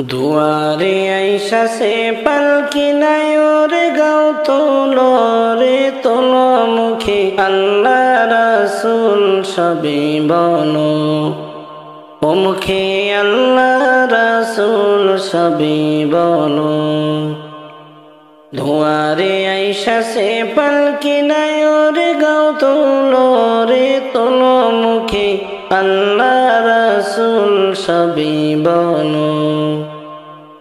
দুয়ারে আইসা সে পালকি নায়র গাও তোলো রে তোলো মুখে আল্লাহ রাসূল সবে বলো ও মুখে আল্লাহ রাসূল সবে বলো দুয়ারে আইসা সে পালকি নায়র গাও তোলো রে তোলো মুখে আল্লাহ রাসূল সবে বলো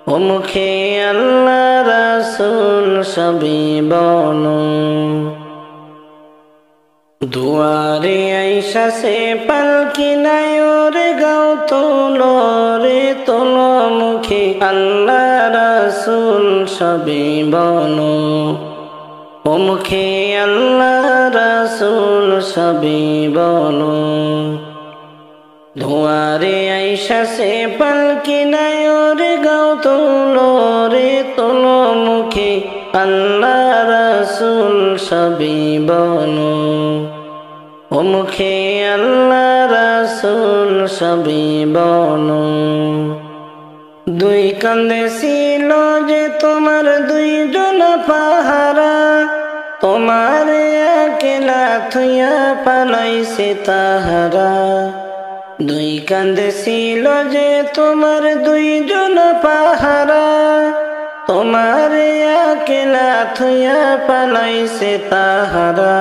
ও মুখে আল্লাহ রাসূল সবে বলো দুয়ারে আইসা সে পালকি নায়র গাও তোলো রে তোলো মুখে আল্লাহ রাসূল সবে বলো ও মুখে আল্লাহ রাসূল সবে বলো দুয়ারে আইসা সে পালকি নায়র গাও তোলো রে তোলো মুখে আল্লাহ রাসূল সবে বলো ও মুখে আল্লাহ রাসূল সবে বলো দুই কান্দে ছিল যে তোমার দুইজন পাহারা তোমার একলা থুইয়া পালাইছে তাহারা দুই কান্দে ছিল যে তোমার দুইজন পাহারা তোমার একলা থুইয়া পালাইছে তাহারা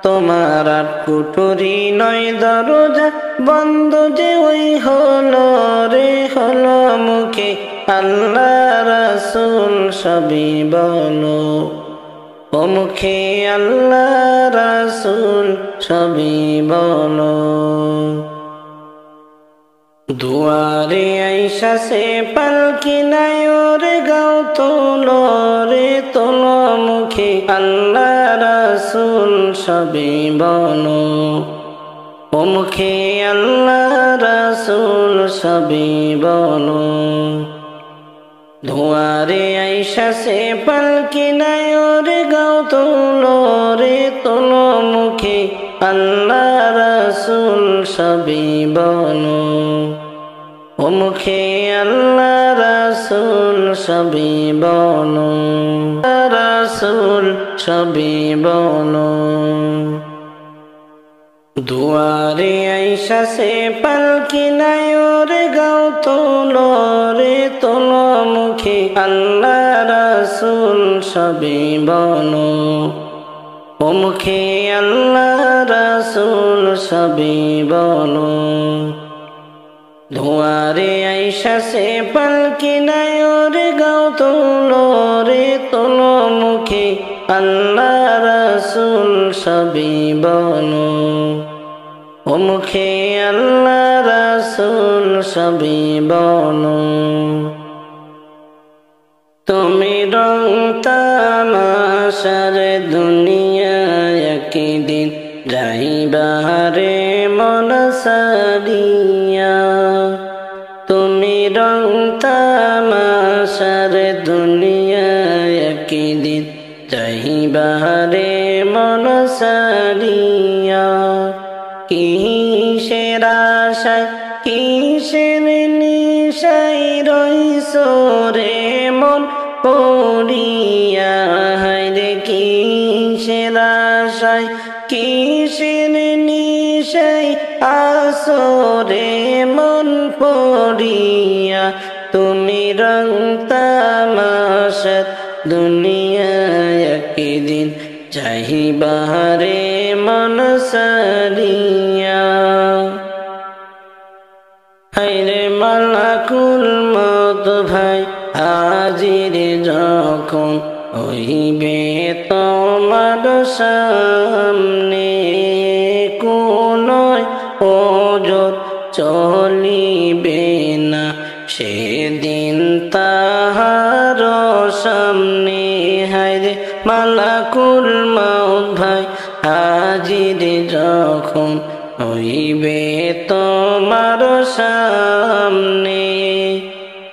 তোমার কুটুরি নয় দরজা বন্ধ যে ওই হলো রে হলো মুখে আল্লাহ রাসূল সবে বলো ও মুখে আল্লাহ রাসূল সবে বলো দুয়ারে আইসা সে পালকি নায়র গাও তোলো রে তোলো মুখে আল্লাহ রাসূল সবে বলো ও মুখে আল্লাহ রাসূল সবে বলো দুয়ারে আইসা সে পালকি নায়র গাও তোলো রে তোলো মুখে আল্লাহ রাসূল সবে বলো ও মুখে আল্লাহ রাসূল সবে বলো রাসূল সবে বলো দুয়ারে আইসা সে পালকি নায়র গাও তোলো রে তোলো মুখে আল্লাহ রাসূল সবে বলো ও মুখে আল্লাহ রাসূল সবে বলো দুয়ারে আইসা সে পালকি নায়র গাও তোলো রে তোলো মুখে আল্লাহ রাসূল সবে বলো ও মুখে আল্লাহ রাসূল সবে বলো তুমি রং তামাশার দুনিয়ায় একদিন যাইবারে মন সারিয়া তুমি রং তামাশার দুনিয়ায় একদিন যাইবারে মন সারিয়া কিসের আশায় কিসের নিশায় রইছো রে মন পড়িয়া হায়রে কিসের আশায় কিসের নিশায় আসো রে মন পড়িয়া তুমি রং তামাশার দুনিয়ায় একদিন যাইবারে মন সারিয়া হায়রে মালাকুল মউত ভাই হাজির যখন হইবে তোমার সামনে কোনোই ওজর চলিবে না সেদিন তাহার সামনে হায়রে মালাকুল মউত ভাই হাজির যখন হইবে তোমার সামনে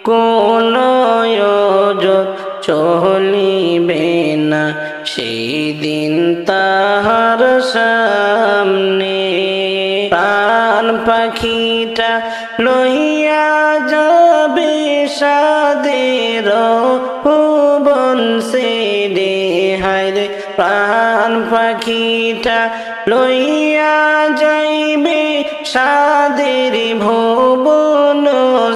কোনোই ওজর চলিবে না সেদিন তাহার সামনে প্রাণ পাখিটা লইয়া যাবে সাদের ভুবন ছেড়ে হায়রে প্রাণ পাখিটা লইয়া যাইবে সাদের ভুবন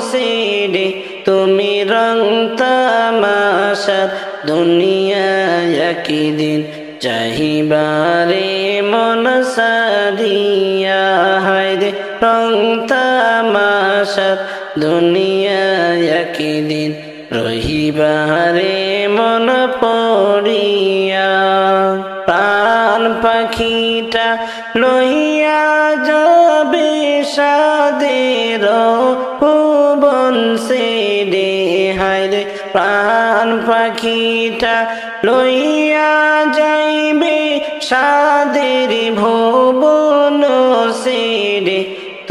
ছেড়ে তুমি রং তামাশার দুনিয়ায় একদিন চাহিবারে মন সারিয়া হায়রে রং তামাশার দুনিয়ায় একদিন রহিবারে মন পড়িয়া প্রাণ পাখিটা লইয়া যাবে সাদের ভুবন ছেড়ে হায়রে প্রাণ পাখিটা লইয়া যাইবে সাদের ভুবন ছেড়ে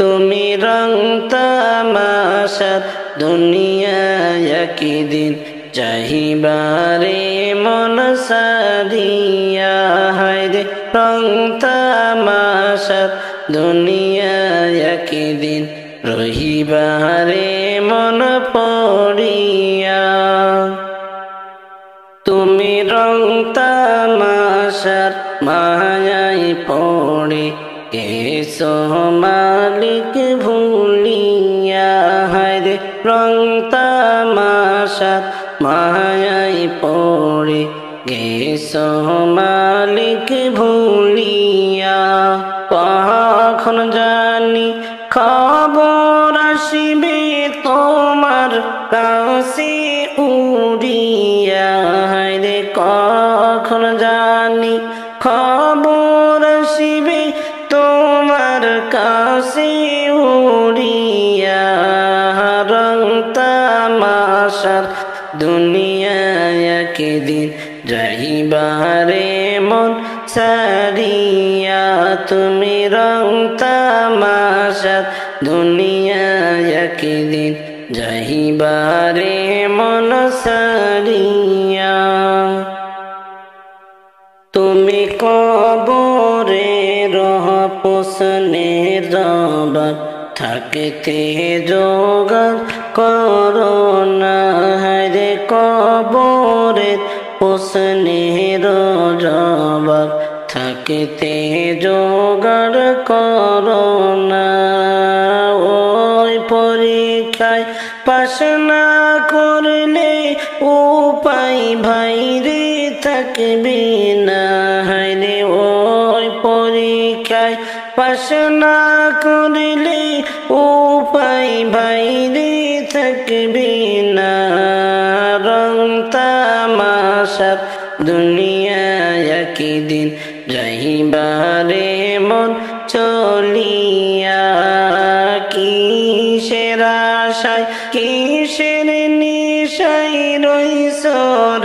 তুমি রং তামাশার দুনিয়ায় একদিন চাহিবারে মন সারিয়া হায়রে রং তামাশার দুনিয়ায় একদিন রহিবারে মন পড়িয়া তুমি রং তামাশার মায়ায় পড়ে কেসো মালিক ভুলিয়া হায়রে রং তামাশার মায়ায় পড়ে গেসো মালিক ভুলিয়া কখন জানি খবর আসিবে তোমার কাছে উড়িয়া হায়রে কখন জানি খবর আসিবে তোমার কাছে উড়িয়া রং তামাশার দুনিয়ায় একদিন যাইবারে মন সারিয়া তুমি রং তামাশার দুনিয়ায় একদিন যাইবারে মন সারিয়া তুমি কবরে রহ পোষণের জবাব থাকতে জোগাড় করো না হায়রে কবরের পোষণের জবাব থাকতে জোগাড় করো না ওই পরীক্ষায় পাশ না করলে উপায় ভাইরে থাকবে না হায়রে ওই পরীক্ষায় পাশ না করলে উপায় ভাইরে থাকবে না রং তামাশার দুনিয়ায় একদিন যাইবারে মন চলিয়া কিসের আশায় কিসের নিশায় রইছ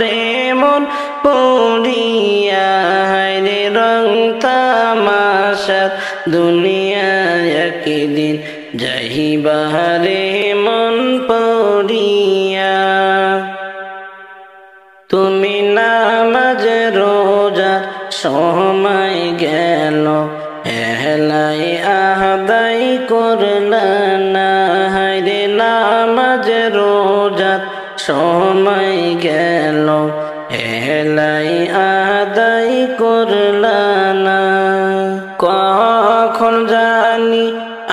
রে মন পড়িয়া হায়রে রং তামাশার দুনিয়ায় একদিন যাইবারে মন পড়িয়া তুমি নামাজ রোজার সময় গেল হেলাই আদায় করলা না হায়রে নামাজ রোজার সময় গেল হেলাই আদায় করলা না কখন জানি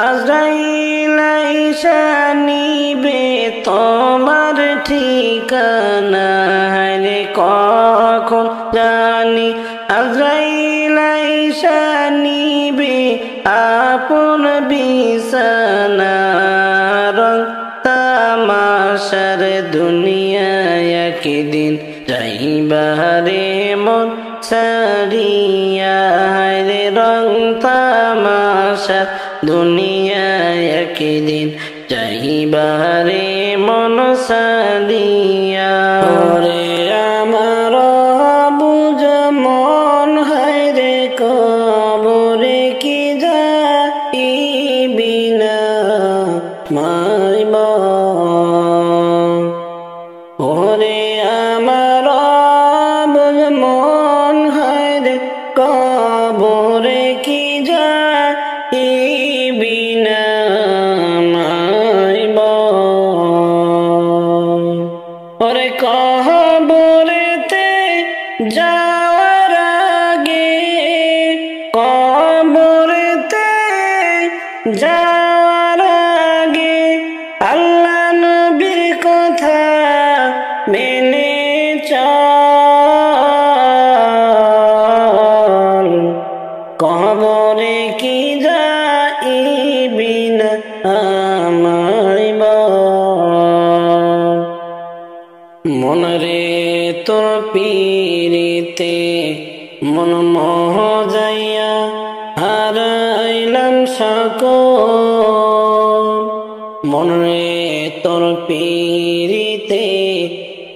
আজরাইল আইসা নিবে তোমার ঠিকানা হায়রে কখন জানি আজরাইল আইসা নিবে আপন বিছানা রং তামাশার দুনিয়ায় একদিন যাইবারে মন সারিয়া হায়রে রং তামাশার দুনিয়ায় একদিন যাইবারে মন সারিয়া ওরে আমার বুঝ মন হায়রে কবরে কি যাইবি না মাইবা ওরে আমার বুঝ মন হায়রে কবরে কি যাইবি না মাইবা মনরে তোর পীরিতে মন মোহ যাইয়া হারাইলাম সকল মনরে তোর পীরিতে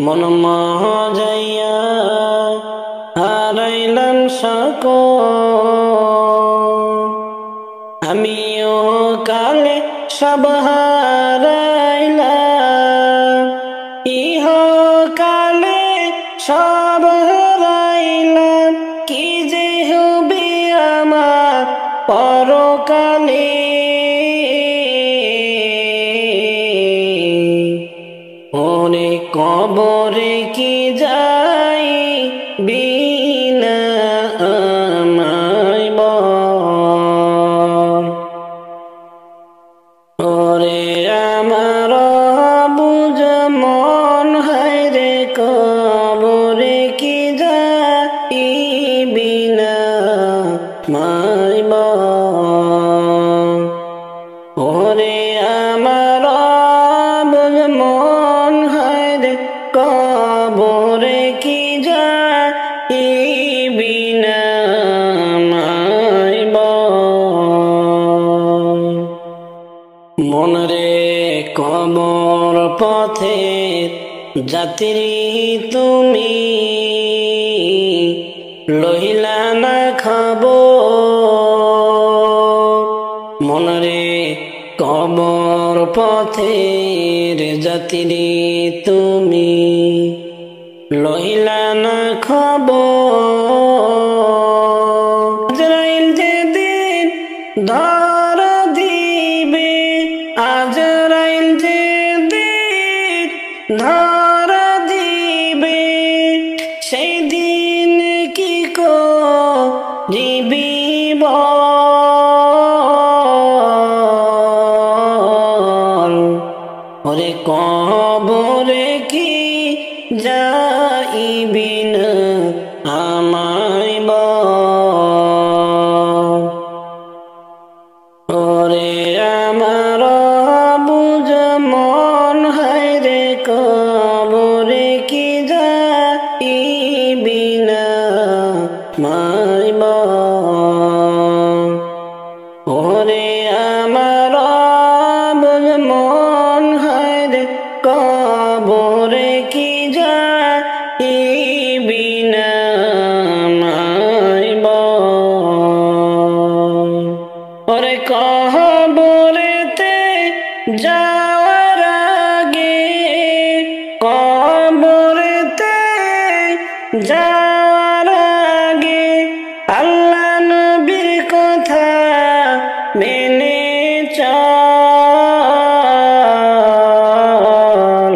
মন মোহ যাইয়া হারাইলাম সকল আমিও কালে সব হারাইলাম ইহকালে সব হারাইলাম কি যে হবে আমার পরকালে ওরে কবরে কি যাই বিনা আমায় বল ওরে আমার বুঝ মন হায়রে কবরে কি যাই বিনা আমায় বল ওরে আমার বুঝ মন হায়রে কবরে কি যাই বিনা আমায় বল মনরে কবর পথে যাত্রী তুমি লইলা না খবর মনরে কবর পথের যাত্রী তুমি লইলা না খবর আজরাইল যেদিন ধর দিবে আজরাইল যেদিন ধর দিবে সেই দিন কি করিবি বল ওরে কবরে কি যাইবি না আমায় বল ওরে আমার বুঝ মন হায়রে কবরে কি যাইবি না আমায় বল ওরে আমার বুঝ মন হায়রে কবরে কি যাইবি না আমায় বল ওরে কবরেতে যাওয়ার আগে কবরেতে যাওয়ার আগে আল্লাহ নবীর কথা মেনে চল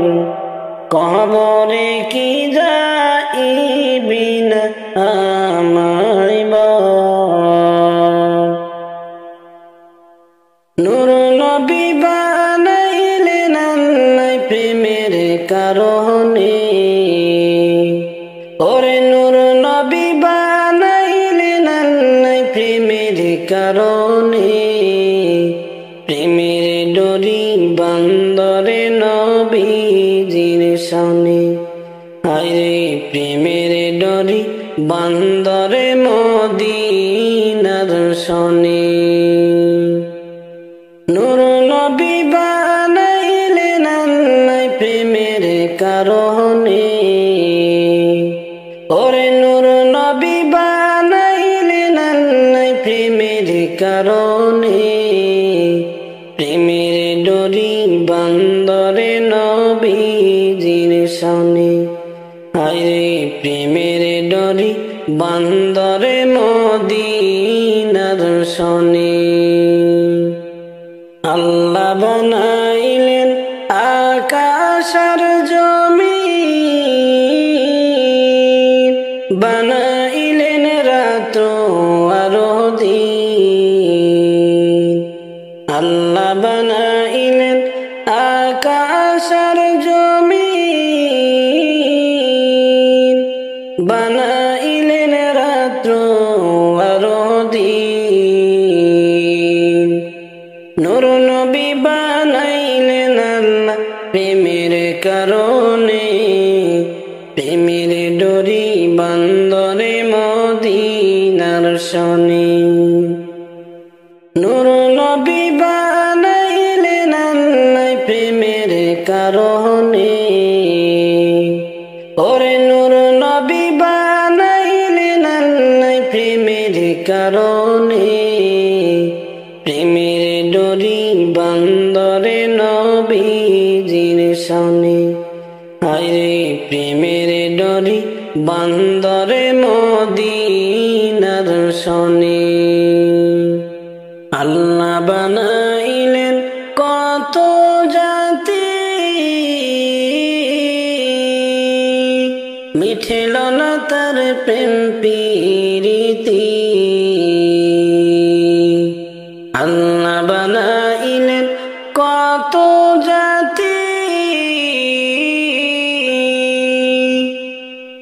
কবরে কি যাইবি না আমায় বল নূর নবী বানাইলেন আল্লাহ প্রেমের কারণে ওরে নূর নবী বানাইলেন আল্লাহ প্রেমের কারণে প্রেমের ডরি বান্দরে নবীজির সনে হায়রে প্রেমের ডরি বান্দরে মদিনার সনে নূর নবী বানাইলেন আল্লাহ প্রেমের কারণে ওরে নূর নবী বানাইলেন আল্লাহ প্রেমের কারণে প্রেমের ডরি বান্দরে নবীজির সনে হায়রে প্রেমের ডরি বান্দরে মদিনার সনে আল্লাহ বানাইলেন আকাশ আর জমিন বানাইলেন রাত আর দিন আল্লাহ বানাইলেন আকাশ আর জমিন বানাইলেন রাত আর দিন নূর নবী বানাইলেন আল্লাহ প্রেমের কারণে ওরে নূর নবী বানাইলেন আল্লাহ প্রেমের কারণে, প্রেমের ডরি বান্দরে নবীজির সনে। হায়রে প্রেমের ডরি বান্দরে মদিনার সনে। আল্লাহ বানাইলেন কত জাতি, মিঠেল না তার প্রেম প্রীতি। আল্লাহ বানাইলেন কত জাতি,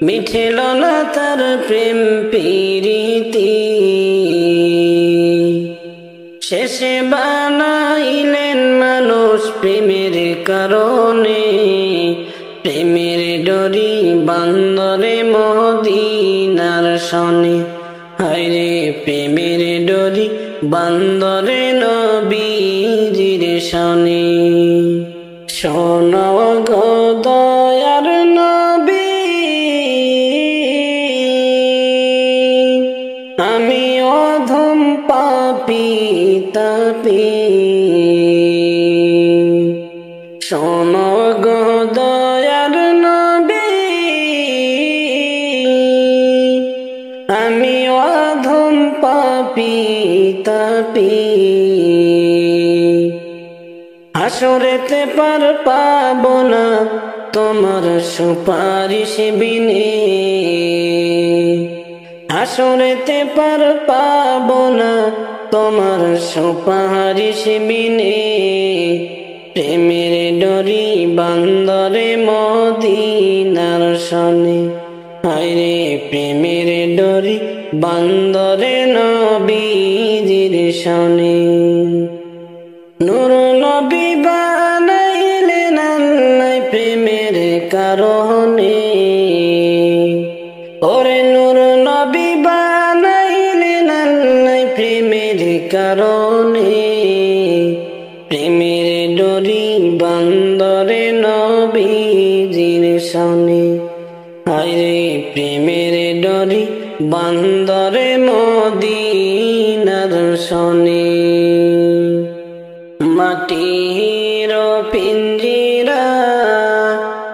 মিঠেল না তার প্রেম প্রীতি। শেষে বানাইলেন মানুষ প্রেমের কারণে, প্রেমের ডরি বান্দরে মদিনার সনে। হায়রে প্রেমের ডরি বান্দরে নবীজির সনে। শোনো গো দয়ার নবী, আমি অধম পাপী তাপী। শোনো গো দয়ার নবী, আমি অধম পাপী তাপী। হাসরেতে পার পাব না তোমার সুপারিশ বিনে, হাসরেতে পার পাব না তোমার সুপারিশ বিনে। প্রেমের ডরি বান্দরে মদিনার সনে। হায়রে প্রেমের ডরি বান্দরে নবীজির সনে। নূর নবী বানাইলেন আল্লাহ প্রেমের কারণে, ওরে নূর নবী বানাইলেন আল্লাহ প্রেমের কারণে, প্রেমের ডরি বান্দরে নবীজির সনে। হায়রে প্রেমের ডরি বান্দরে মদিনার সনে। মাটির পিঞ্জিরা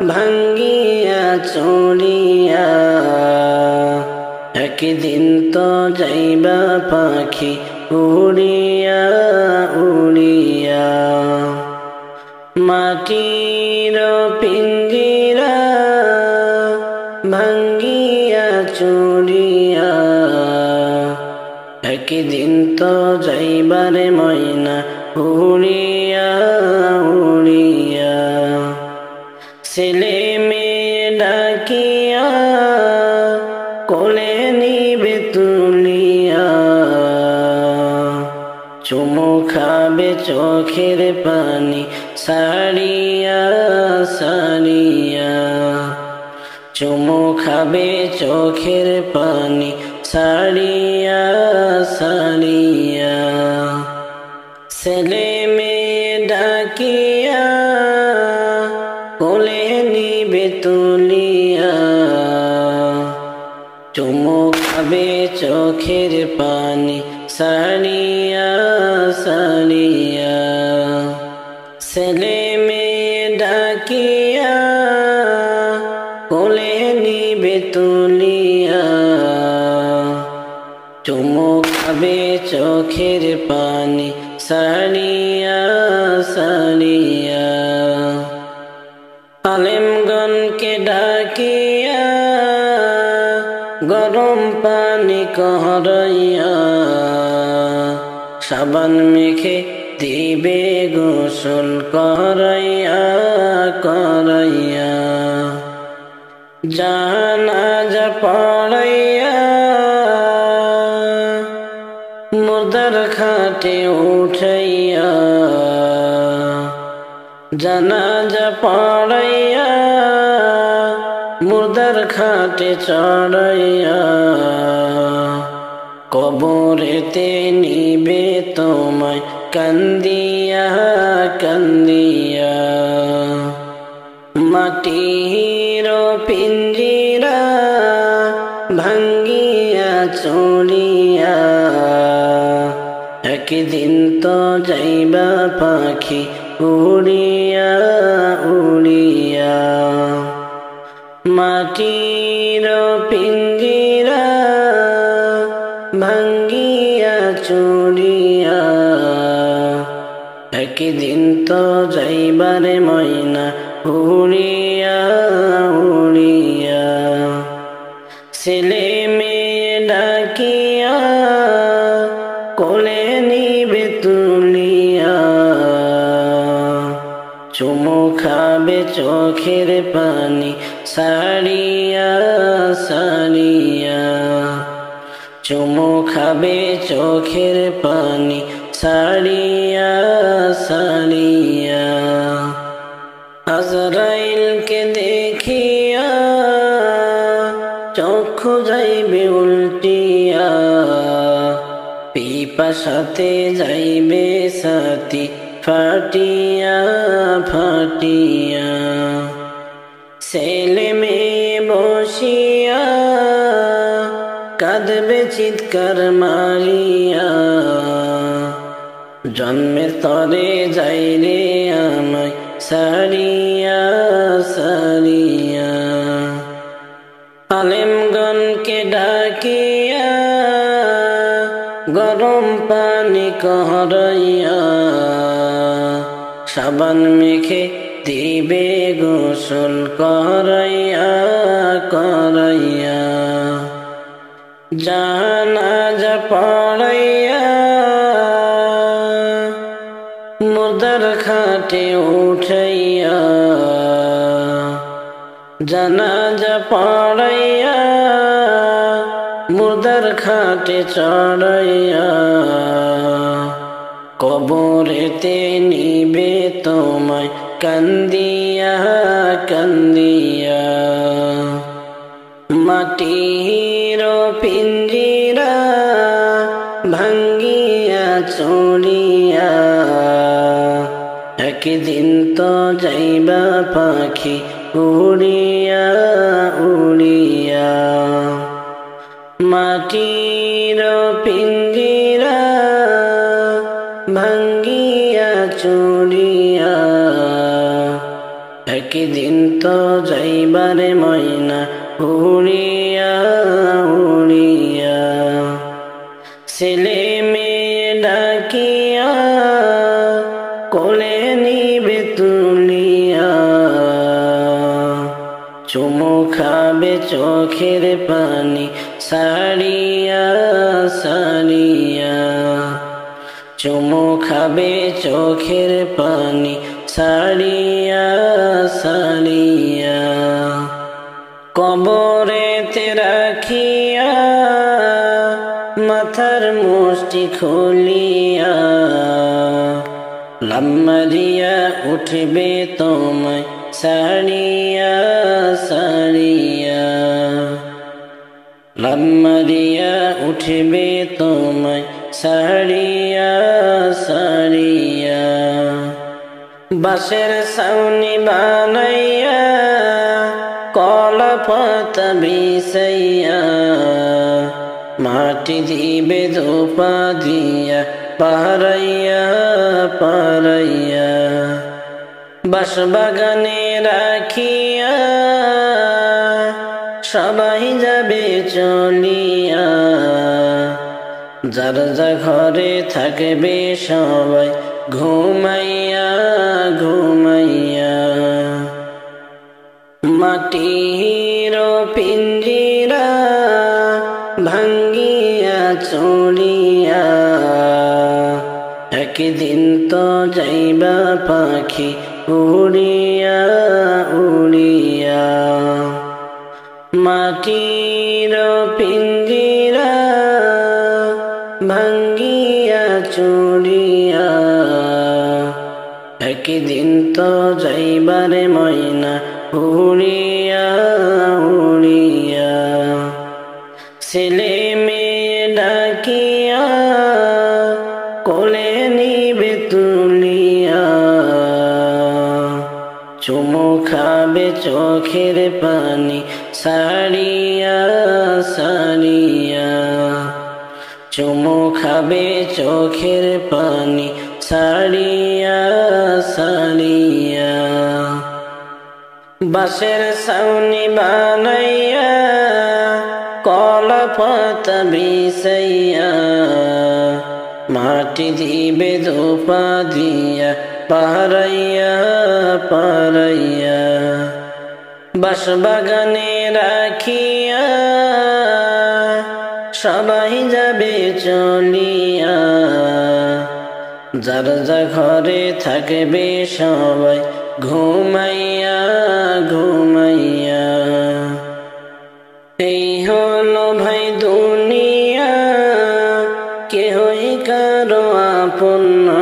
ভাঙ্গিয়া চড়িয়া, একদিন তো যাইবা পাখি উড়িয়া উড়িয়া। মাটির পিঞ্জিরা ভাঙ্গিয়া চড়িয়া, একদিন তো যাইবারে ময়না উড়িয়া উড়িয়া। ছেলে মেয়ে ডাকিয়া কোলে নিবে তুলিয়া, চুমু খাবে চোখের পানি সারিয়া সারিয়া। চুমু খাবে চোখের পানি সারিয়া সারিয়া। ছেলে মেয়ে ডাকিয়া কোলে নিবে তুলিয়া, চুমু খাবে চোখের পানি সারিয়া সারিয়া। ছেলে মেয়ে ডাকিয়া কোলে নিবে তুলিয়া, চুমু খাবে চোখের পানি সারিয়া সারিয়া। আলেমগণকে ডাকিয়া গরম পানি করাইয়া, সাবান মেখে দিবে গোসল করাইয়া করাইয়া। জানাজা পড়াইয়া মুর্দার খাটে উঠাইয়া, জানাজা পড়াইয়া মুর্দার খাটে চড়াইয়া। কবরেতে নিবে তোমায় কান্দিয়া কান্দিয়া। মাটির পিঞ্জিরা ভাঙ্গিয়া চলিয়া একদিন তো যাইবা পাখি উড়িয়া উড়িয়া। মাটির পিঞ্জিরা ভাঙ্গিয়া চলিয়া একদিন তো যাইবারে ময়না উড়িয়া উড়িয়া। ছেলে মেয়ে ডাকিয়া কোলে নিবে তুলিয়া চুমু খাবে চোখের পানি সারিয়া সারিয়া। চুমু খাবে চোখের পানি সারিয়া সারিয়া। আজরাইলকে দেখিয়া চক্ষু যাইবে উল্টিয়া পিপাসাতে যাইবে সাথী ফাটিয়া ফাটিয়া। ছেলে মেয়ে বসিয়া কাঁদবে চিৎকার মারিয়া জন্মের তরে যাই রে আমায় সারিয়া সারিয়া। আলেমগণকে ডাকিয়া গরম পানি করাইয়া সাবান মেখে দিবে গোসল করাইয়া করাইয়া। জানাজা পড়াইয়া মুর্দার খাটে উঠাইয়া জানাজা পড়াইয়া মুর্দার খাটে চড়াইয়া কবরেতে নিবে তোমায় কান্দিয়া কান্দিয়া। মাটির পিঞ্জিরা ভাঙ্গিয়া চলিয়া একদিন তো যাইবা পাখি উড়িয়া উড়িয়া। মাটির পিঞ্জিরা ভাঙ্গিয়া চলিয়া একদিন তো যাইবারে ময়না উড়িয়া উড়িয়া। ছেলে মেয়ে ডাকিয়া কোলে নিবে তুলিয়া চুমু খাবে চোখের পানি সারিয়া সারিয়া। চুমু খাবে চোখের পানি সারিয়া সারিয়া। কবরেতে রাখিয়া মাথার মুষ্টি খুলিয়া লাম্মারিয়া উঠবে তোমায় সারিয়া সারিয়া। লাম্মারিয়া উঠবে তোমায় সারিয়া সারিয়া। বাঁশের ছাউনি বানাইয়া কলা পাতা বিছাইয়া মাটি দিবে ধোপা দিয়া পারাইয়া পারাইয়া। বাঁশবাগানে রাখিয়া সবাই যাবে চলিয়া যার যা ঘরে থাকবে সবাই ঘুমাইয়া ঘুমাইয়া। মাটির পিঞ্জিরা ভাঙ্গিয়া চলিয়া একদিন তো যাইবা পাখি উড়িয়া উড়িয়া। মাটির পিঞ্জিরা ভাঙ্গিয়া চলিয়া একদিন তো যাইবারে ময়না উড়িয়া উড়িয়া। ছেলে মেয়ে ডাকিয়া কোলে নিবে তুলিয়া চুমু খাবে চোখের পানি সারিয়া সারিয়া চুমু খাবে চোখের পানি সারিয়া সারিয়া বাঁশের ছাউনি বানাইয়া কলা পাতা বিছাইয়া মাটি দিবে ধোপা দিয়া পারাইয়া পারাইয়া বাঁশবাগানে রাখিয়া সবাই যাবে চলিয়া যার যা ঘরে থাকবে সবাই ঘুমাইয়া ঘুমাইয়া এই হলো ভাই দুনিয়া কেহই কারো আপন না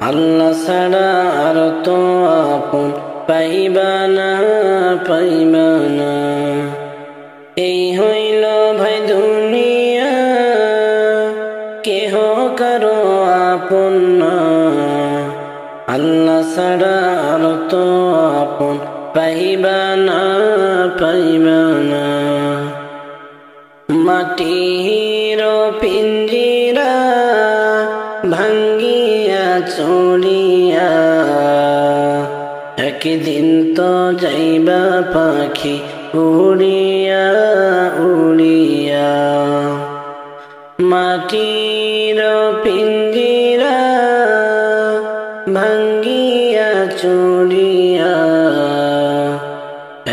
আল্লাহ ছাড়া আর তো আপন পাইবা না পাইবা না এই হইল ভাই দুনিয়া কেহ কারো আপন না আল্লাহ ছাড়া আর তো আপন পাইবা না পাইবা না মাটির পিঞ্জিরা ভাঙ্গিয়া চলিয়া একদিন তো যাইবা পাখি উড়িয়া উড়িয়া মাটির পিঞ্জিরা ভাঙ্গিয়া চলিয়া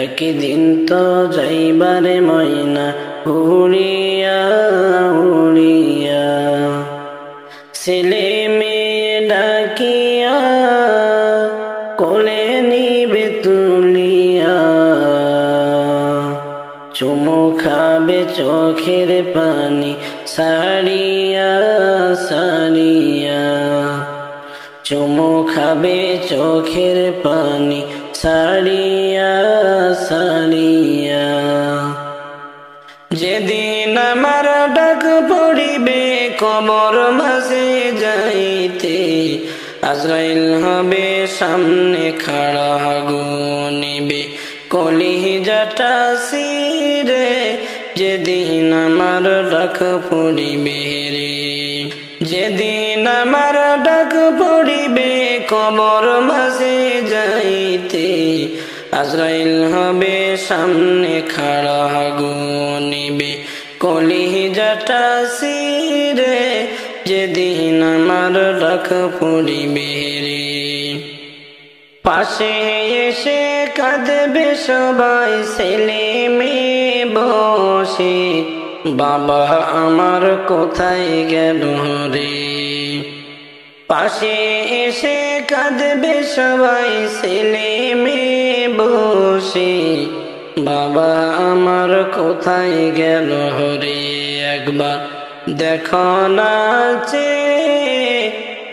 একদিন তো যাইবারে ময়না উড়িয়া উড়িয়া ছেলে মেয়ে ডাকিয়া কোলে নিবে তুলিয়া চুমু খাবে চোখের পানি সারিয়া সারিয়া চুমু খাবে চোখের পানি সারিয়া সারিয়া যেদিন আমার ডাক পড়িবে কবর মাঝে যাইতে আজরাইল হবে সামনে খাড়া গুনিবে কলিজাটা সিরে যেদিন আমার ডাক পড়িবে রে যেদিন আমার ডাক পড়িবে কবর মাঝে যাইতে আজরাইল হবে সামনে খাড়া গুনিবে কলিজাটা সিরে যেদিন আমার ডাক পড়িবে রে পাশে এসে কাঁদবে সবাই ছেলে মেয়ে বসে বাবা আমার কোথায় গেল রে পাশে এসে কাঁদবে সবাই ছেলে মেয়ে বসে বাবা আমার কোথায় গেল রে একবার দেখো নাচে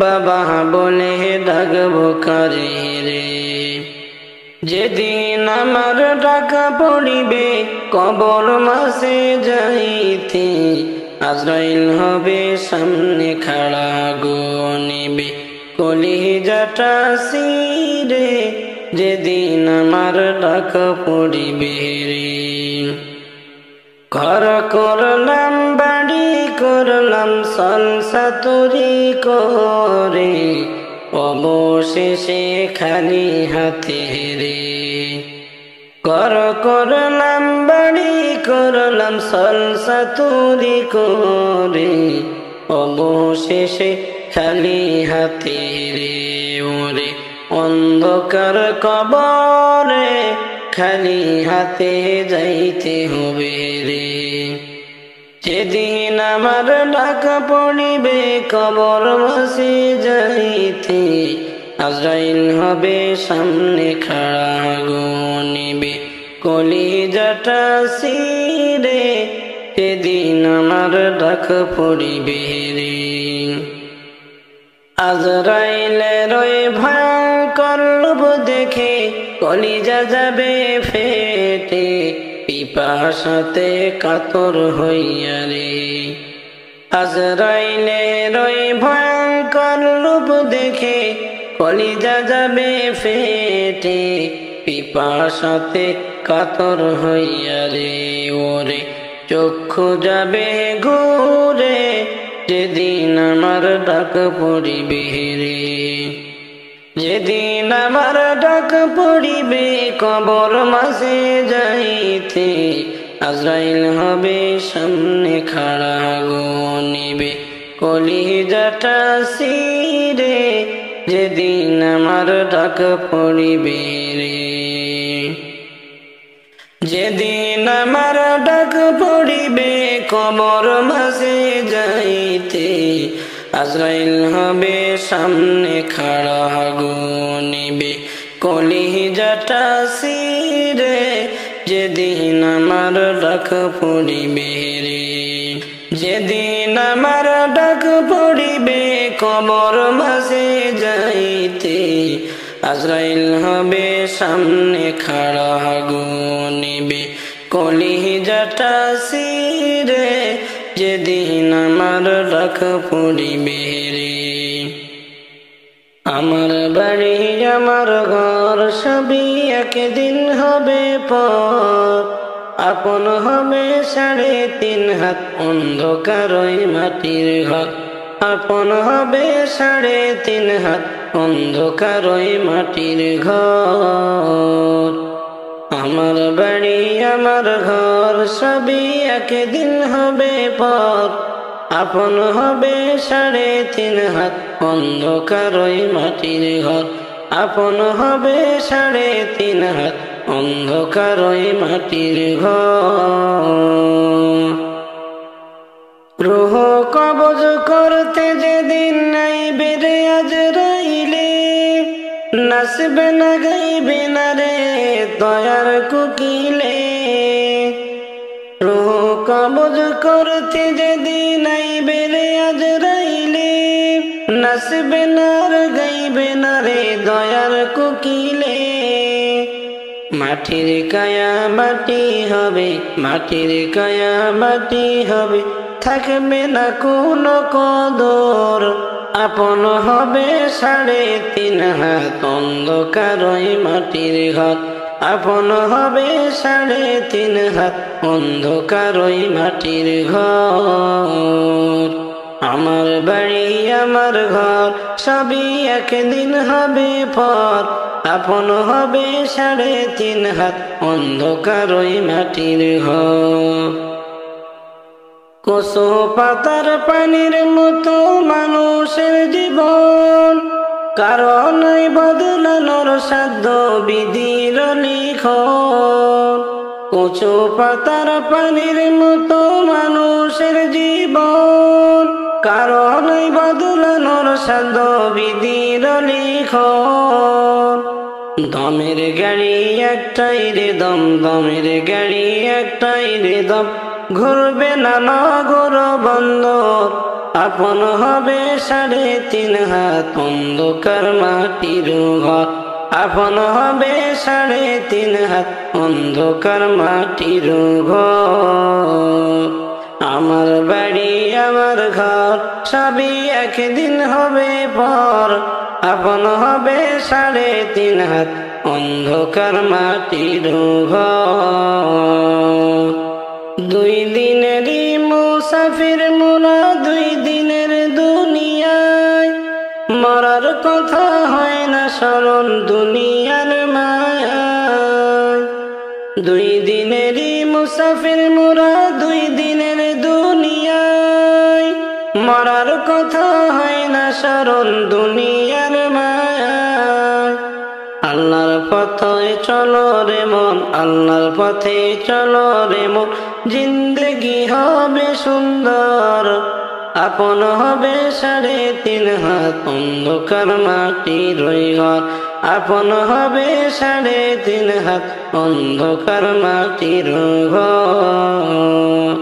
বাবা বলে ডাকবো কারে রে যেদিন আমার ডাকা পড়িবে কবর মাঝে যাইতে আজরাইল হবে সামনে খাড়া গুনিবে কলিজাটা সিরে যেদিন আমার ডাকা পড়িবে রে ঘর করলাম বাড়ি করলাম সংসাতুরি করে অবশেষে খালি হাতে রে ঘর করলাম বাড়ি করলাম সংসাতুরি করে অবশেষে খালি হাতে রে ওরে অন্ধকার কবরে খালি হাতে যাইতে হবে রে যেদিন আমার ডাকা পড়িবে কবর মাঝে যাইতে আজরাইল হবে সামনে খাড়া গুনিবে কলিজাটা সিরে সেদিন আমার ডাকা পড়িবে রে আজরাইলের ওই ভয়ঙ্কর লোভ দেখে কলিজা যাবে ফেটে পিপাসাতে কাতর হইয়া রে আজরাইলের ওই ভয়ঙ্কর লোভ দেখে কলিজা যাবে ফেটে পিপাসাতে কাতর হইয়া রে ওরে চক্ষু যাবে ঘুরে যেদিন আমার ডাক পড়িবে রে যেদিন আমার ডাক পড়িবে কবর মাঝে যাইতে আজরাইল হবে সামনে খাড়া গনিবে কলিজাটা সিরে যেদিন আমার ডাক পড়িবে রে যেদিন আমার ডাক পড়িবে কবর মাঝে যাইতে আজরাইল হবে সামনে খাড়া গনিবে কলিজাটা সিরে যেদিন আমার ডাক পড়িবে রে যেদিন আমার ডাক পড়িবে কবর মাঝে যাইতে আজরাইল হবে সামনে খাড়া গনিবে কলিজাটা সিরে যেদিন আমার ডাক পড়িবে রে আমার বাড়ি আমার ঘর সবই একদিন হবে পর আপন হবে 3.5 হাত অন্ধকার ওই মাটির ঘর আপন হবে 3.5 হাত অন্ধকার ওই মাটির ঘর আমার বাড়ি আমার ঘর সবই একদিন হবে পর আপন হবে 3.5 হাত অন্ধকার ওই মাটির ঘর আপন হবে 3.5 হাত অন্ধকার ওই মাটির ঘর রূহ কবজ করতে যেদিন নাই বেড়ে আজরাইলে নাচবে না গাইবে না রে দয়ার কুকিলে রূহ কবজ করতে যেদিন নাই বেড়ে আজরাইলে নাচবে না আর গাইবে না রে দয়ার কুকিলে মাটির কায়া মাটি হবে মাটির কায়া মাটি হবে থাকবে না কোনো কদর আপন হবে 3.5 হাত অন্ধকার ওই মাটির ঘর আপন হবে 3.5 হাত অন্ধকার ওই মাটির ঘর আমার বাড়ি আমার ঘর সবই একদিন হবে পর আপন হবে 3.5 হাত অন্ধকার ওই মাটির ঘর কচু পাতার পানির মতো মানুষের জীবন কারণ বদলানোর সাধ্য বিধির লিখন কচু পাতার পানির মতো মানুষের জীবন কারণ বদলানোর সাধ্য বিধির লিখন দমের গাড়ি একটাই রে দম দমের গাড়ি একটাই রে দম ঘুরবে না নগর বন্দর আপন হবে 3.5 হাত অন্ধকার মাটির ঘর আপন হবে 3.5 হাত অন্ধকার মাটির ঘর আমার বাড়ি আমার ঘর সবই একদিন হবে পর আপন হবে 3.5 হাত অন্ধকার মাটির ঘর 2 দিনেরই মুসাফির মোরা 2 দিনের দুনিয়ায় মরার কথা হয় না স্মরণ দুনিয়ার মায়ায় 2 দিনেরই মুসাফির মোরা 2 দিনের দুনিয়ায় মরার কথা হয় না স্মরণ দুনিয়ার মায়ায় আল্লাহর পথে চলো রে মন আল্লাহর পথে চলো রে মন জিন্দেগি হবে সুন্দর আপন হবে 3.5 হাত অন্ধকার মাটির ঘর আপন হবে 3.5 হাত অন্ধকার মাটির ঘর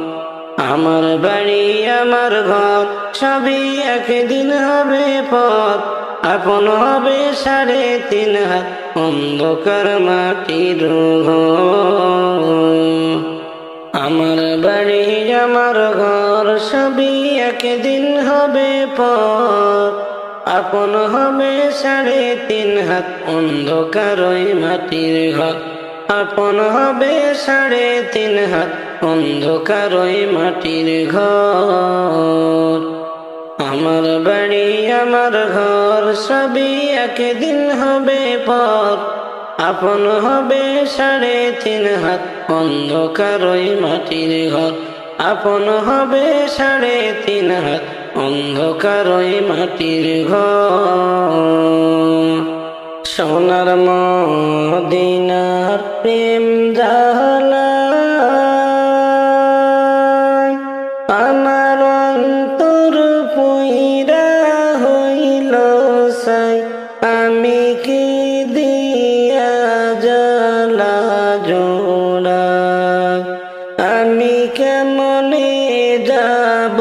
আমার বাড়ি আমার ঘর সবই একদিন হবে পর আপন হবে 3.5 হাত অন্ধকার মাটির ঘর আমার বাড়ি আমার ঘর সবই একদিন হবে পর আপন হবে 3.5 হাত অন্ধকার ওই মাটির ঘর আপন হবে 3.5 হাত অন্ধকার ওই মাটির ঘর আমার বাড়ি আমার ঘর সবই একদিন হবে পর আপন হবে 3.5 হাত অন্ধকার ওই মাটির ঘর আপন হবে 3.5 হাত অন্ধকার ওই মাটির ঘর সোনার মদিনার প্রেম জালায় আমার অন্তর পুইরা হইল সাই আমি কি দিয়া জ্বালা জোড়া আমি কেমনে যাব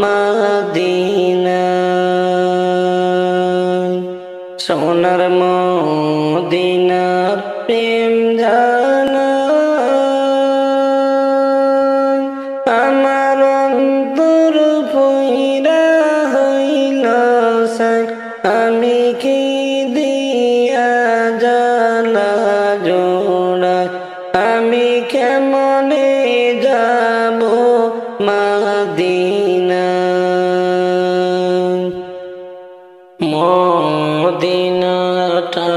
মদিনায় সোনার মদিনার প্রেম জালায় আমার অন্তর পুইরা হইল সাই আমি কি দিয়া জ্বালা জোড়া আমি কেমনে যাব মদিনায় মদিনাটা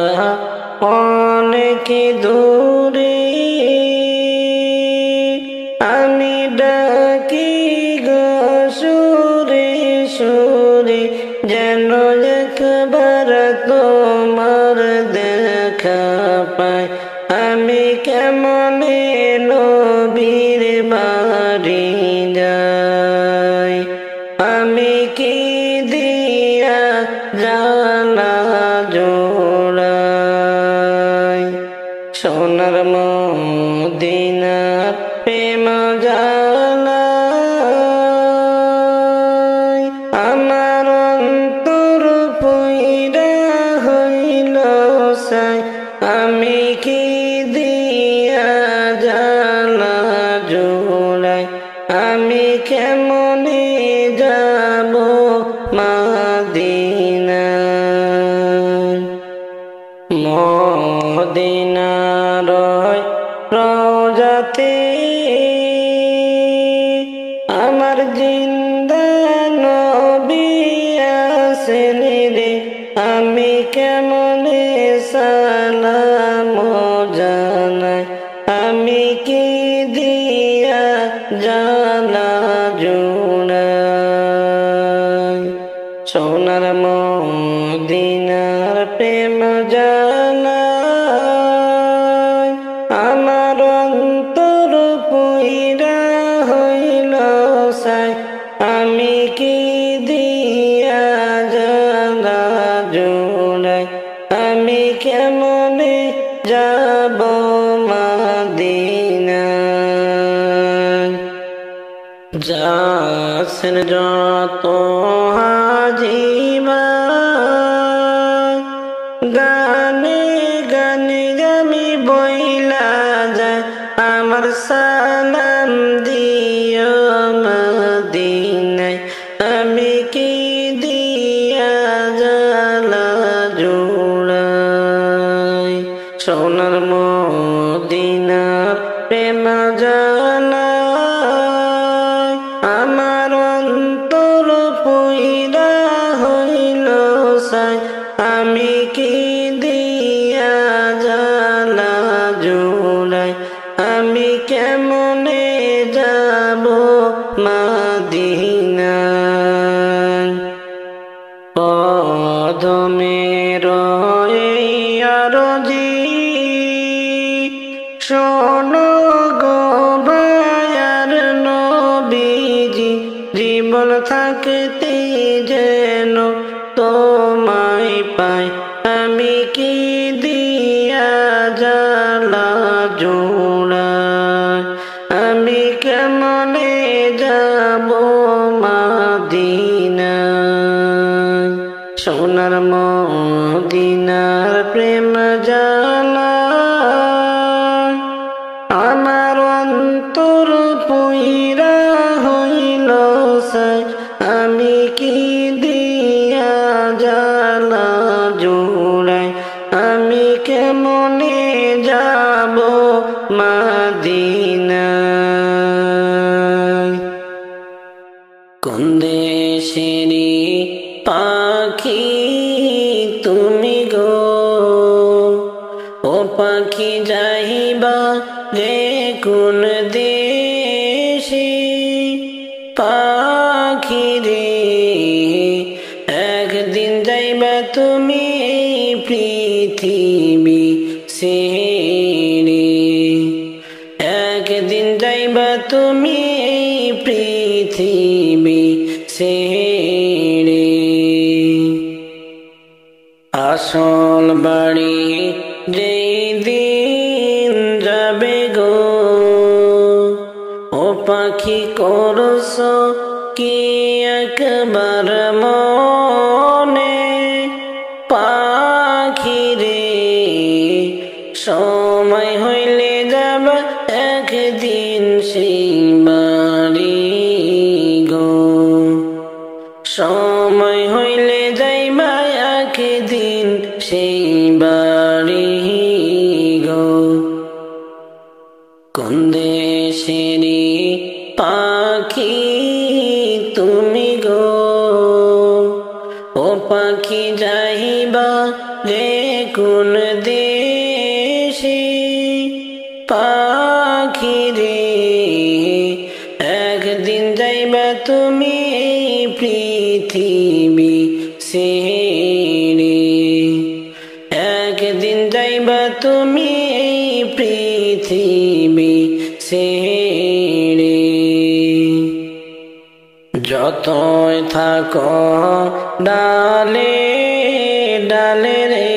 অনেক দূরে আমি ডাকি গো সুরে সুরে যেন একবার তোমার দেখা পাই আমি কেমনে নবীর বাড়ি যাই আমি কি দিয়া জ্বালা জোড়াই সোনার মদিনার প্রেম জালায় আমার অন্তর পুইরা হইল সাই আমি কি দিয়া জ্বালা জোড়াই আমি কেমনে যাব মদিনায় মদিনার রওজাতে আমার জিন্দা নবী আছেন রে আমি কেমনে সালাম জানাই আমি কি দিয়া জ্বালা জোড়াই সোনার মদিনার প্রেম জালায় আমার অন্তর পুইরা হইল সাই আমি কি দিয়া জ্বালা জোড়াই আমি কেমনে যাব মদিনায় যাসেন যত হাজিমা গানে গানে আমি বইলা যায় আমার সালাম দিও মদিনায় আমি কি দিয়া জ্বালা জোড়াই সোনার মদিনার প্রেম জালায় আমার অন্তর পুইরা হইল সাই আমি কি দিয়া জ্বালা জোড়াই আমি কেমনে যাব মদিনায় কদমের আরজি শোনো গো ভায়ার নবীজি জীবন থাকতে যেন তোমায় পাই আমি কি দিয়া জ্বালা জোড়াই আমি কেমনে যাব মদিনায় সোনার মদিনার প্রেম জালায় মদিনায়। কোন দেশেরই পাখি তুমি গো, ও পাখি যাইবা রে কোন দেশে? পাখি রে একদিন যাইবা তুমি এই পৃথিবী ছেড়ে, একদিন যাইবা তুমি এই পৃথিবী ছেড়ে। আসল বাড়ি যেই দিন যাবে গো, ও পাখি করছো কি একবার মনে? পাখি রে সময় হইলে যাবা একদিন সেই বাড়ি গো, সময় হইলে যাইবা একদিন সেই বাড়ি গো। কোন দেশেরই পাখি তুমি গো, ও পাখি যাইবা রে কোন দেশে? পাখি রে একদিন যাইবা তুমি এই পৃথিবী ছেড়ে, একদিন যাইবা তুমি এই পৃথিবী ছেড়ে। যতই থাকো ডালে ডালে রে,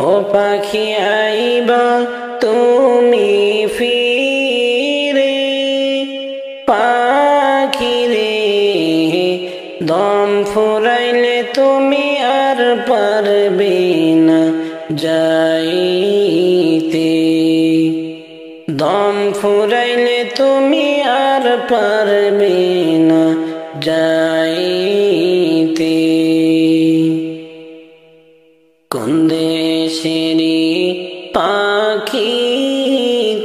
ও পাখি আইবা তুমি ফিরে। পাখি রে দম ফুরাইলে তুমি আর পারবে না যাইতে, দম ফুরাইলে তুমি আর পারবে না যাইতে। কোন দেশেরই পাখি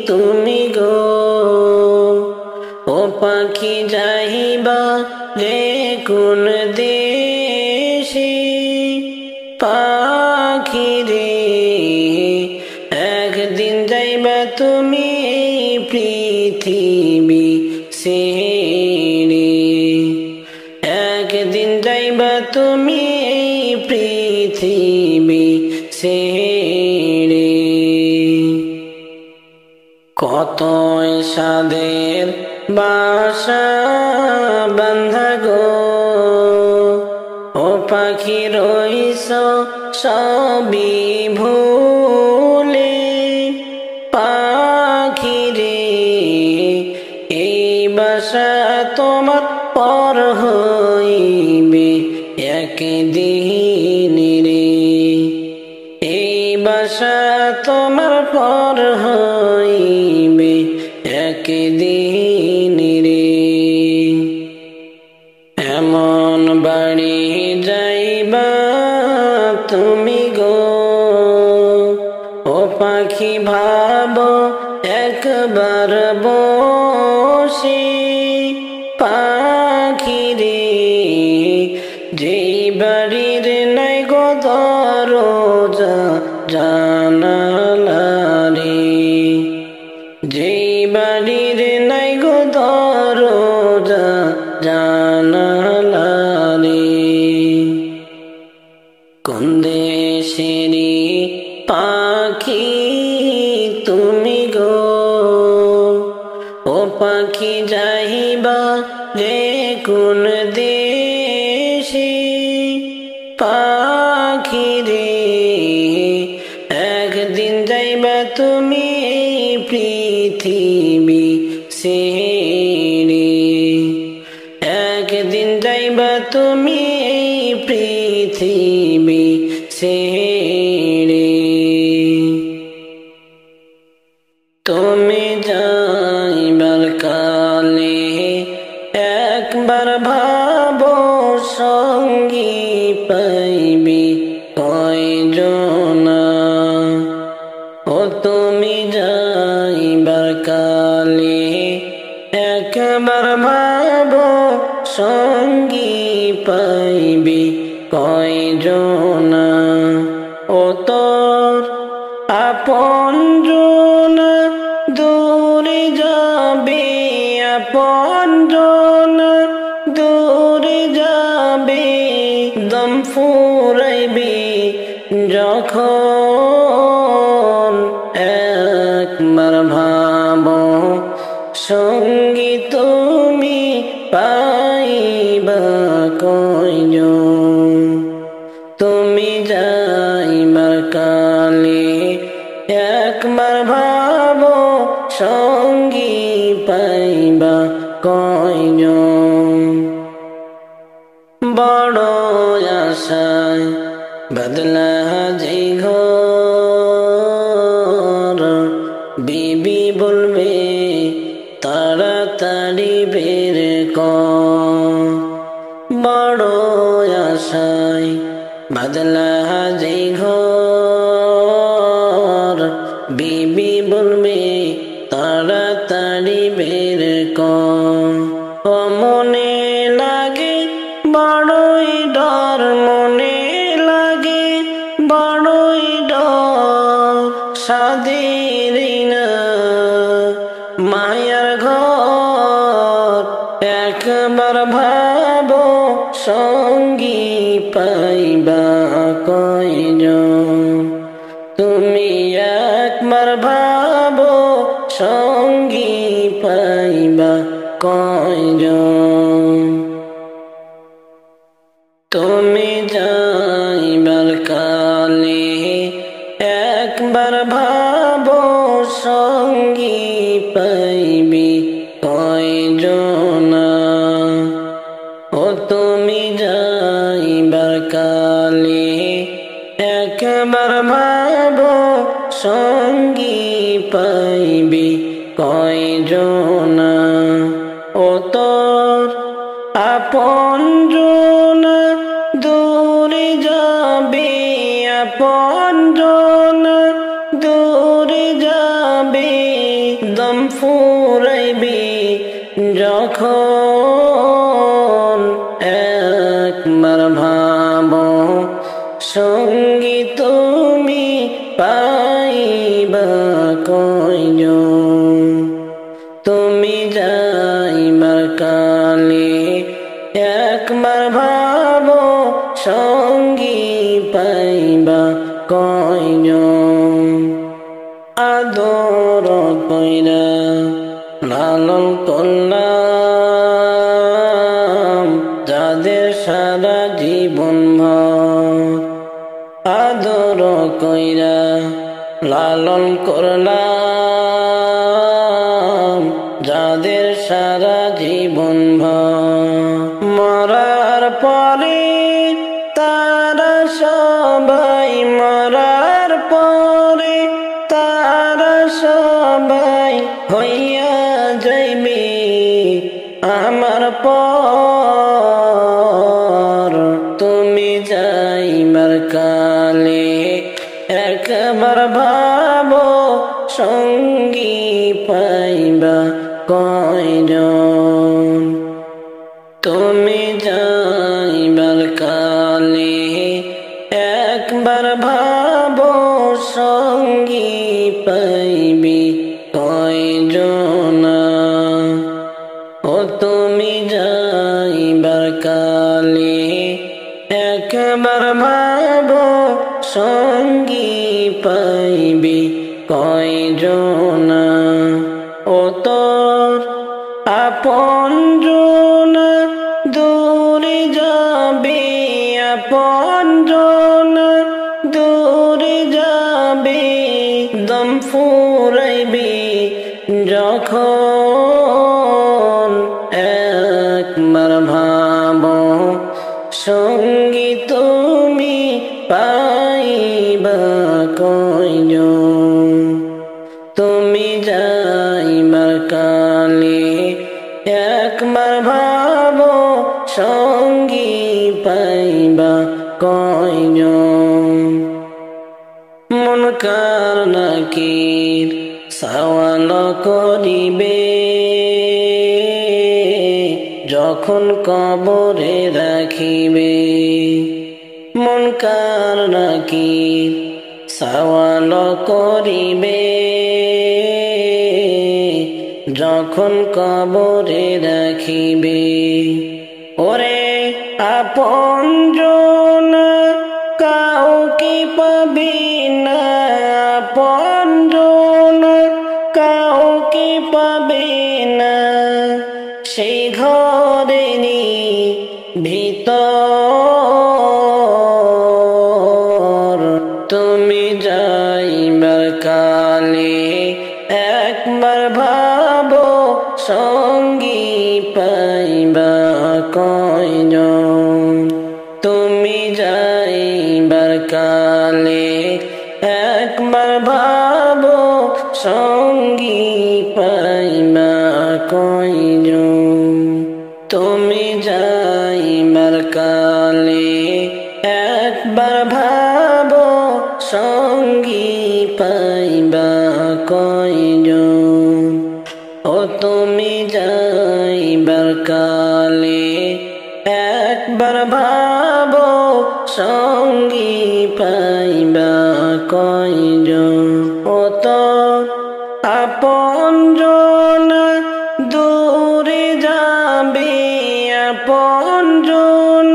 তুমি গো, ও পাখি যাইবা রে কোন দেশে? পাখি রে একদিন যাইবা তুমি এই পৃথিবী ছেড়ে, একদিন যাইবা তুমি এই পৃথিবী ছেড়ে। কতই সাধের বাসা বান্ধা গো, ও পাখি রইছ সবই ভুলে। পাখি রে এই বাসা তোমার পর হইবে একদিন রে, এই বাসা তোমার পর হইবে একদিন রে। এমন বাড়ি যাইবা তুমি গো, ও পাখি ভাবো একবার বসে। পাখি রে যেই বাড়ির নাই গো দরজা জানালা রে, যেই বাড়ির নাই গো দরজা জানালা রে। কোন দেশেরই পাখি তুমি গো, ও পাখি যাইবা রে কোন দেশে? পাখি রে একদিন যাইবা তুমি এই পৃথিবী ছেড়ে, একদিন যাইবা তুমি এই পৃথিবী ছেড়ে। তুমি যাইবার কালে একবার ভাবো সঙ্গী পাইবি কয়জনা, ও তো তুমি যাইবার কালে একবার ভাবো সঙ্গী পাইবি কয়জনা ও তোর আপনজনা দূরে যাবে আপনজনা দূরে যাবে দম ফুরাইবে যখন একবার ভাবো সঙ্গী তুমি পাইবা কয়জন তুমি যাইবার কালে একবার ভাবো সঙ্গী পাইবা কয়জন বড় আশায় বদলা যে ঘর বিবি বলবে তাড়াতাড়ি বের কর বড় আশায় বদলা যে ঘর বিবি বলবে তাড়াতাড়ি বের কর ও মনে লাগে বড়ই ডর মনে লাগে বড়ই ডর সাদের না মায়ার ঘর একবার ভাবো সঙ্গী পাইবা কয়জন তুমি একবার ভাবো সঙ্গী পাইবা কয়জন তুমি যাইবার কালে একবার ভাবো সঙ্গী পাইবি কয়জনা ও তুমি যাইবার কালে একবার ভাবো সঙ্গী পাইবি কয়জনা ও তোর আপনজনা দূরে যাবে আপনজনা দূরে যাবে দম ফুরাইবে যখন একবার ভাবো সঙ্গী তুমি পাইবা কয়জন তুমি যাইবার কালে একবার ভাবো সঙ্গী পাইবা কয়জন আদর কইরা লালন করলাম যাদের সারা জীবন ভর আদর কইরা লালন করলাম যাদের সারা জীবন ভর মরার পরে তারা সবাই মরার পরে তারা সবাই হইয়া যাইবে আমার পর তুমি যাইবার কালে একবার ভাবো সঙ্গী পাইবা কয়জন তুমি যাইবার কালে একবার ভাবো সঙ্গী পাইবি কয়জনা ও তুমি যাইবার কালে একবার ভাবো সঙ্গী পাইবি কয়জনা ও তোর আপনজনা দূরে যাবে আপনজনা দূরে যাবে দম ফুরাইবে যখন একবার ভাবো সঙ্গী তুমি পাইবা কয়জন তুমি যাইবার কালে একবার ভাবো সঙ্গী পাইবা কয়জন মন কার নাকির সওয়াল করিবে যখন কবরে রাখিবে মুনকার নাকির সওয়াল করিবে যখন কবরে রাখিবে ওরে আপনজন কাউকে পাবি না আপনজন কাউকে পাবে না সেই ঘরেরই ভিতর তুমি যাইবার কালে একবার ভাবো সঙ্গী পাইবা কয়জন তুমি যাইবার কালে একবার ভাবো সঙ্গী পাইবা কয়জন তুমি যাইবার কালে একবার ভাবো সঙ্গী পাইবা কয়জন ও তুমি যাইবার কালে একবার ভাবো সঙ্গী পাইবা কয়জন ও তো আপনজন দূরে যাবে আপনজন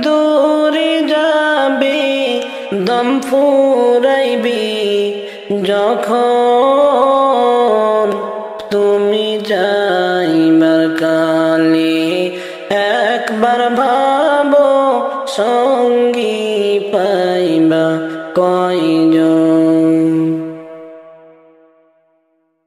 দূরে যাবে দম ফুরাইবে যখন তুমি যাইবার কালে একবার ভাবো সঙ্গী